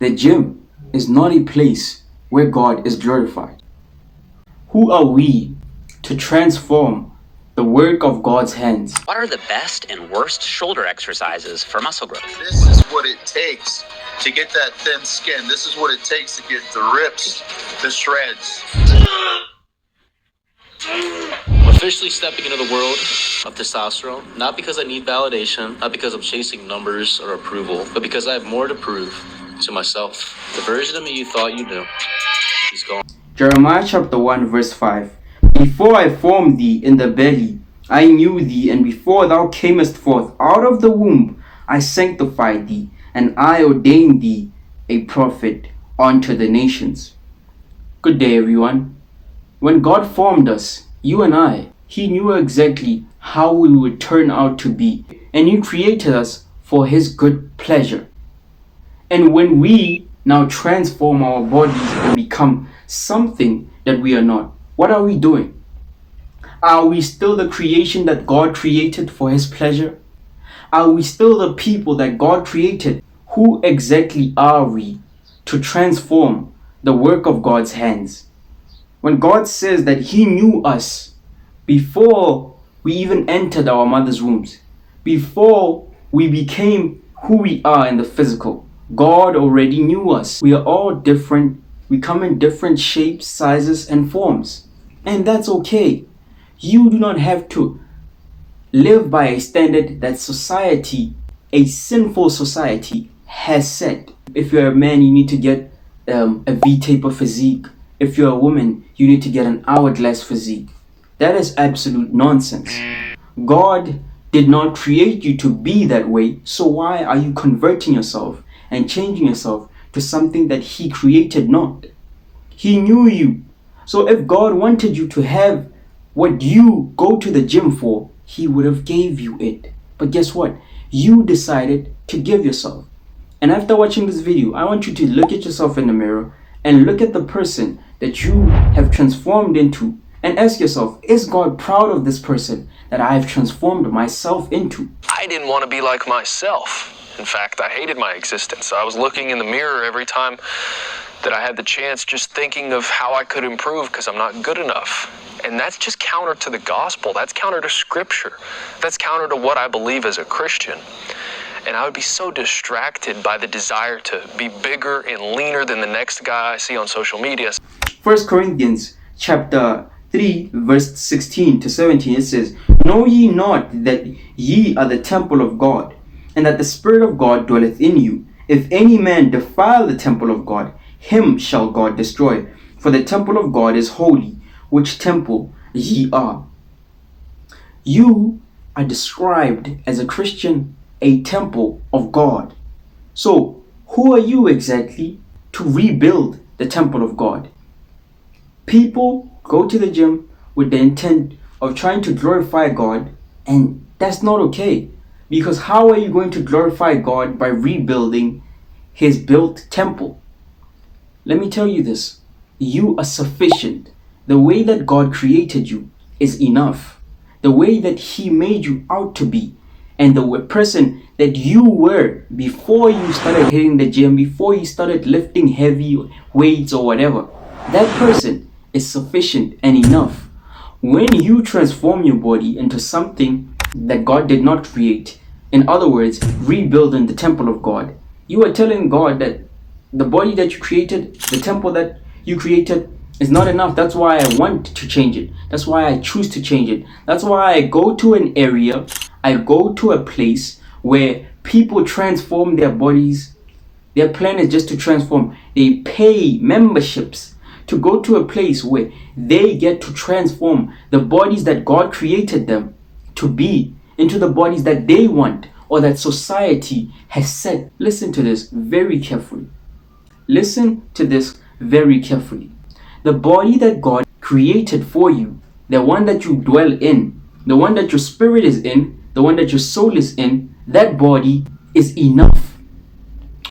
The gym is not a place where God is glorified. Who are we to transform the work of God's hands? What are the best and worst shoulder exercises for muscle growth? This is what it takes to get that thin skin. This is what it takes to get the rips, the shreds. I'm officially stepping into the world of testosterone, not because I need validation, not because I'm chasing numbers or approval, but because I have more to prove to myself. The version of me you thought you knew is gone. Jeremiah chapter 1 verse 5. Before I formed thee in the belly, I knew thee, and before thou camest forth out of the womb, I sanctified thee, and I ordained thee a prophet unto the nations. Good day, everyone. When God formed us, you and I, He knew exactly how we would turn out to be, and He created us for His good pleasure. And when we now transform our bodies and become something that we are not, what are we doing? Are we still the creation that God created for His pleasure? Are we still the people that God created? Who exactly are we to transform the work of God's hands? When God says that He knew us before we even entered our mother's wombs, before we became who we are in the physical, God already knew us. We are all different. We come in different shapes, sizes, and forms. And that's okay. You do not have to live by a standard that society, a sinful society, has set. If you're a man, you need to get a V-taper physique. If you're a woman, you need to get an hourglass physique. That is absolute nonsense. God did not create you to be that way, so why are you converting yourself and changing yourself to something that He created not? He knew you. So if God wanted you to have what you go to the gym for, He would have gave you it. But guess what? You decided to give yourself. And after watching this video, I want you to look at yourself in the mirror and look at the person that you have transformed into and ask yourself, is God proud of this person that I have transformed myself into? I didn't want to be like myself. In fact, I hated my existence. I was looking in the mirror every time that I had the chance, just thinking of how I could improve because I'm not good enough. And that's just counter to the gospel. That's counter to scripture. That's counter to what I believe as a Christian. And I would be so distracted by the desire to be bigger and leaner than the next guy I see on social media. 1 Corinthians chapter 3 verse 16 to 17, it says, Know ye not that ye are the temple of God, and that the Spirit of God dwelleth in you? If any man defile the temple of God, him shall God destroy. For the temple of God is holy, which temple ye are. You are described as a Christian, a temple of God. So, who are you exactly to rebuild the temple of God? People go to the gym with the intent of trying to glorify God, and that's not okay. Because how are you going to glorify God by rebuilding His built temple? Let me tell you this. You are sufficient. The way that God created you is enough. The way that He made you out to be, and the person that you were before you started hitting the gym, before you started lifting heavy weights or whatever, that person is sufficient and enough. When you transform your body into something that God did not create, in other words, rebuilding the temple of God, you are telling God that the body that you created, the temple that you created, is not enough. That's why I want to change it. That's why I choose to change it. That's why I go to an area, I go to a place where people transform their bodies. Their plan is just to transform. They pay memberships to go to a place where they get to transform the bodies that God created them to be into the bodies that they want or that society has set. Listen to this very carefully. Listen to this very carefully. The body that God created for you, the one that you dwell in, the one that your spirit is in, the one that your soul is in, that body is enough.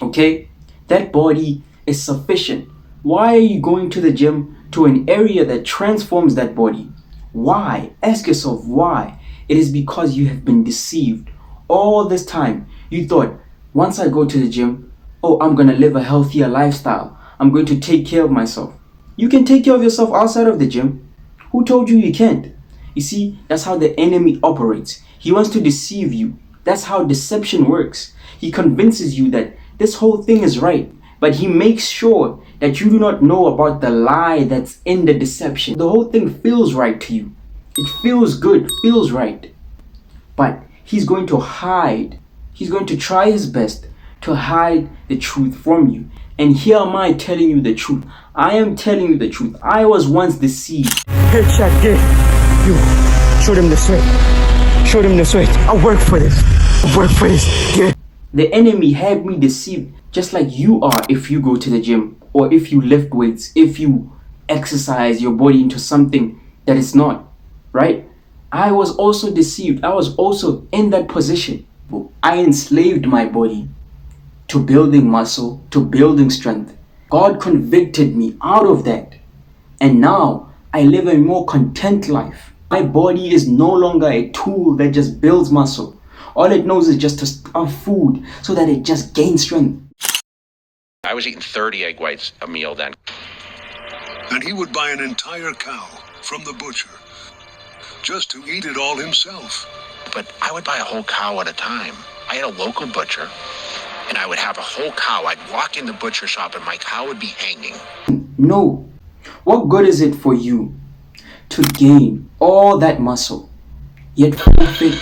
Okay? That body is sufficient. Why are you going to the gym to an area that transforms that body? Why? Ask yourself why. It is because you have been deceived. All this time, you thought, once I go to the gym, oh, I'm going to live a healthier lifestyle. I'm going to take care of myself. You can take care of yourself outside of the gym. Who told you you can't? You see, that's how the enemy operates. He wants to deceive you. That's how deception works. He convinces you that this whole thing is right, but he makes sure that you do not know about the lie that's in the deception. The whole thing feels right to you. It feels good, feels right. But he's going to hide. He's going to try his best to hide the truth from you. And here am I telling you the truth. I am telling you the truth. I was once deceived. Headshot dead. You, show them the sweat. Show them the sweat. I work for this. I work for this. Yeah. The enemy had me deceived just like you are if you go to the gym or if you lift weights, if you exercise your body into something that it's not, right? I was also deceived. I was also in that position. I enslaved my body to building muscle, to building strength. God convicted me out of that. And now I live a more content life. My body is no longer a tool that just builds muscle. All it knows is just to stuff food so that it just gains strength. I was eating 30 egg whites a meal then. And he would buy an entire cow from the butcher just to eat it all himself. But I would buy a whole cow at a time. I had a local butcher, and I would have a whole cow. I'd walk in the butcher shop, and my cow would be hanging. No. What good is it for you to gain all that muscle, yet forfeit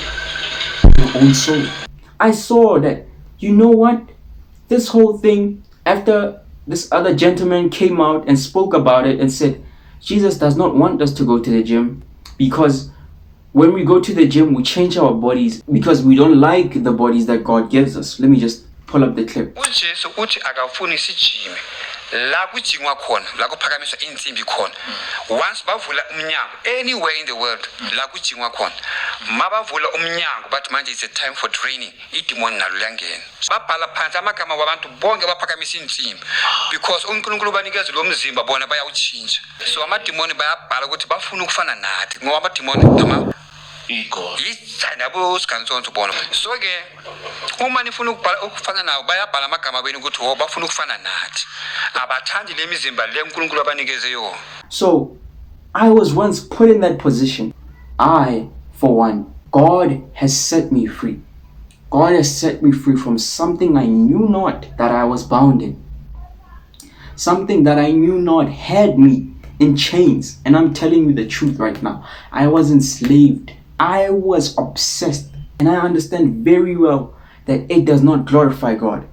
your own soul? I saw that, you know what? This whole thing, after this other gentleman came out and spoke about it and said, Jesus does not want us to go to the gym because when we go to the gym, we change our bodies because we don't like the bodies that God gives us. Let me just pull up the clip. ujesu uthi akafuni sijime la kujingwa khona la kuphakamiswa insimbi khona once bavula umnyango anywhere in the world la kujingwa khona mabavula umnyango bathi manje it's a time for training idemon nalo liyangena babhala phansi amagama wabantu bonke abaphakamisa insimbi because uNkulunkulu banikeza lo mzimba bona bayawutshintsha so amademoni bayabhala ukuthi bafuna ukufana nathi ngoba amademoni yabo sikantsonto bona so ke uma nifuna ukufana nawo bayabhala amagama benu ukuthi ho bafuna ukufana nathi abathandi lemizimba leNkulunkulu abanikeze yona. So I was once put in that position. I, for one, God has set me free. God has set me free from something I knew not that I was bound in. Something that I knew not had me in chains. And I'm telling you the truth right now. I was enslaved. I was obsessed. And I understand very well that it does not glorify God.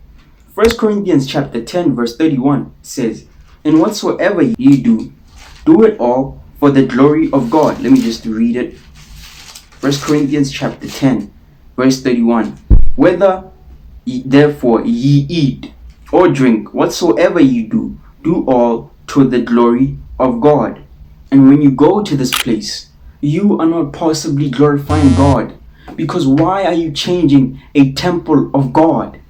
1 Corinthians chapter 10 verse 31 says, and whatsoever ye do, do it all for the glory of God. Let me just read it. 1 Corinthians chapter 10 verse 31. Whether therefore ye eat or drink, whatsoever ye do, do all to the glory of God. And when you go to this place, you are not possibly glorifying God. Because why are you changing a temple of God?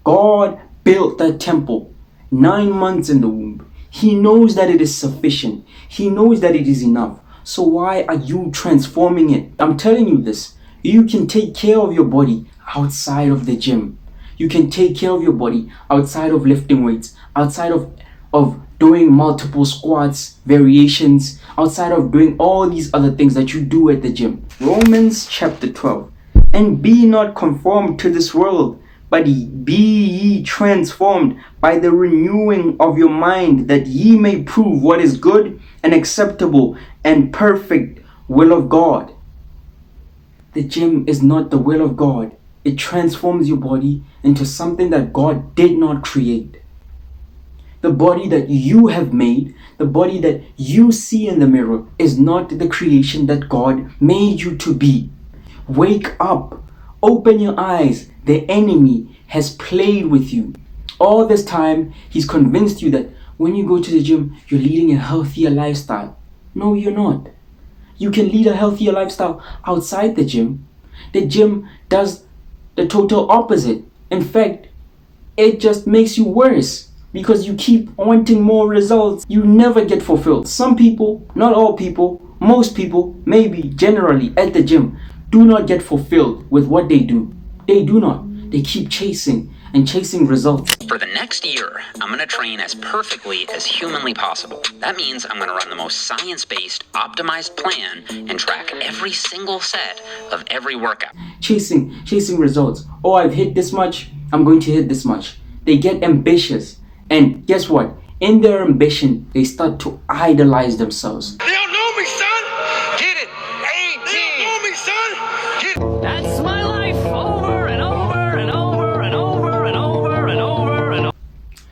God built that temple 9 months in the womb. He knows that it is sufficient. He knows that it is enough. So why are you transforming it? I'm telling you this. You can take care of your body outside of the gym. You can take care of your body outside of lifting weights, outside of doing multiple squats, variations, outside of doing all these other things that you do at the gym. Romans chapter 12. And be not conformed to this world, but be ye transformed by the renewing of your mind, that ye may prove what is good and acceptable and perfect will of God. The gym is not the will of God. It transforms your body into something that God did not create. The body that you have made, the body that you see in the mirror, is not the creation that God made you to be. Wake up. Open your eyes. The enemy has played with you. All this time, he's convinced you that when you go to the gym, you're leading a healthier lifestyle. No, you're not. You can lead a healthier lifestyle outside the gym. The gym does the total opposite. In fact, it just makes you worse. Because you keep wanting more results, you never get fulfilled. Some people, not all people, most people, maybe generally at the gym, do not get fulfilled with what they do. They do not. They keep chasing and chasing results. For the next year, I'm going to train as perfectly as humanly possible. That means I'm going to run the most science-based, optimized plan and track every single set of every workout. Chasing results. Oh, I've hit this much, I'm going to hit this much. They get ambitious. And guess what? In their ambition, they start to idolize themselves. They don't know me, son. Get it? 18. They don't know me, son. Get it. That's my life over and over and over and over and over and over and over.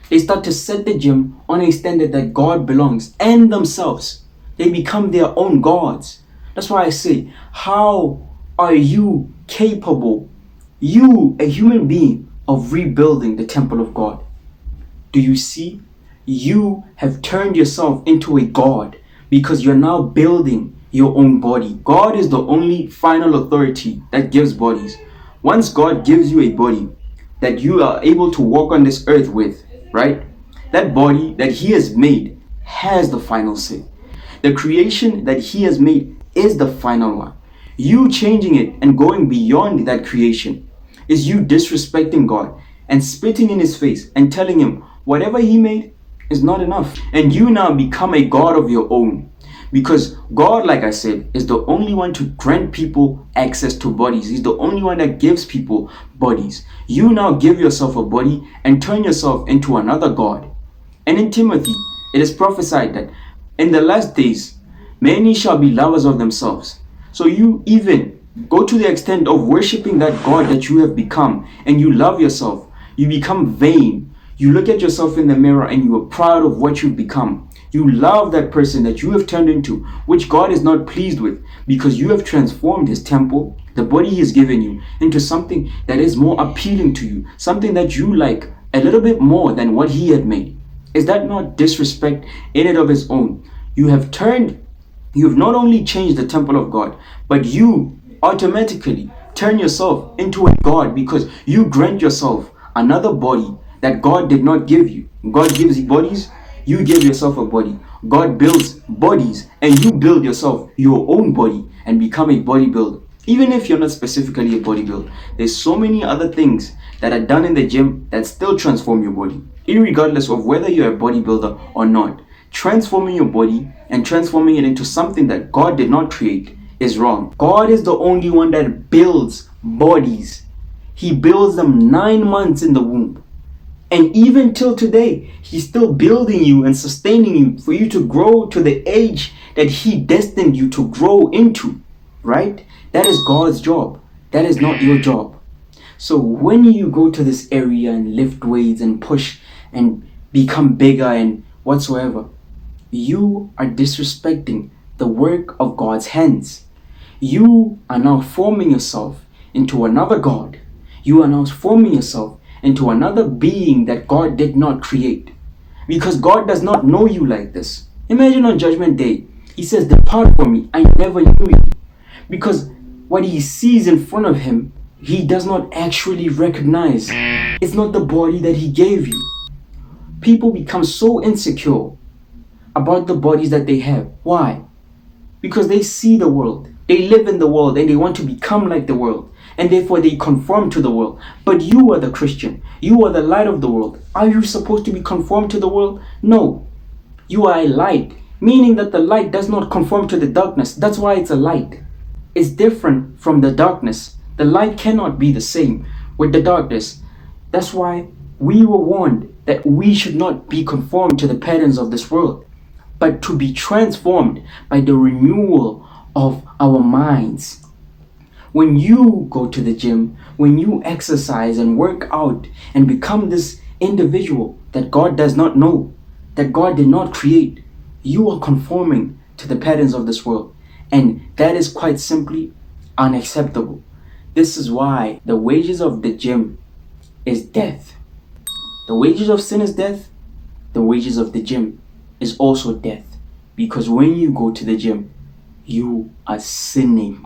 They start to set the gym on a standard that God belongs and themselves. They become their own gods. That's why I say, how are you capable, you, a human being, of rebuilding the temple of God? Do you see? You have turned yourself into a god because you're now building your own body. God is the only final authority that gives bodies. Once God gives you a body that you are able to walk on this earth with, right? That body that He has made has the final say. The creation that He has made is the final one. You changing it and going beyond that creation is you disrespecting God and spitting in His face and telling Him whatever He made is not enough. And you now become a God of your own. Because God, like I said, is the only one to grant people access to bodies. He's the only one that gives people bodies. You now give yourself a body and turn yourself into another God. And in Timothy, it is prophesied that in the last days, many shall be lovers of themselves. So you even go to the extent of worshiping that God that you have become, and you love yourself. You become vain. You look at yourself in the mirror and you are proud of what you've become. You love that person that you have turned into, which God is not pleased with, because you have transformed His temple, the body He has given you, into something that is more appealing to you, something that you like a little bit more than what He had made. Is that not disrespect in and of its own? You have not only changed the temple of God, but you automatically turn yourself into a God because you grant yourself another body that God did not give you. God gives you bodies, you give yourself a body. God builds bodies and you build yourself your own body and become a bodybuilder. Even if you're not specifically a bodybuilder, there's so many other things that are done in the gym that still transform your body. Irregardless of whether you're a bodybuilder or not, transforming your body and transforming it into something that God did not create is wrong. God is the only one that builds bodies. He builds them 9 months in the womb. And even till today, He's still building you and sustaining you for you to grow to the age that He destined you to grow into, right? That is God's job. That is not your job. So when you go to this area and lift weights and push and become bigger and whatsoever, you are disrespecting the work of God's hands. You are now forming yourself into another God. You are now forming yourself into another being that God did not create. Because God does not know you like this. Imagine on Judgment Day, He says, "Depart from me, I never knew you." Because what He sees in front of Him, He does not actually recognize. It's not the body that He gave you. People become so insecure about the bodies that they have. Why? Because they see the world. They live in the world and they want to become like the world. And therefore they conform to the world. But you are the Christian. You are the light of the world. Are you supposed to be conformed to the world? No. You are a light. Meaning that the light does not conform to the darkness. That's why it's a light. It's different from the darkness. The light cannot be the same with the darkness. That's why we were warned that we should not be conformed to the patterns of this world, but to be transformed by the renewal of our minds. When you go to the gym, when you exercise and work out and become this individual that God does not know, that God did not create, you are conforming to the patterns of this world. And that is quite simply unacceptable. This is why the wages of the gym is death. The wages of sin is death. The wages of the gym is also death. Because when you go to the gym, you are sinning.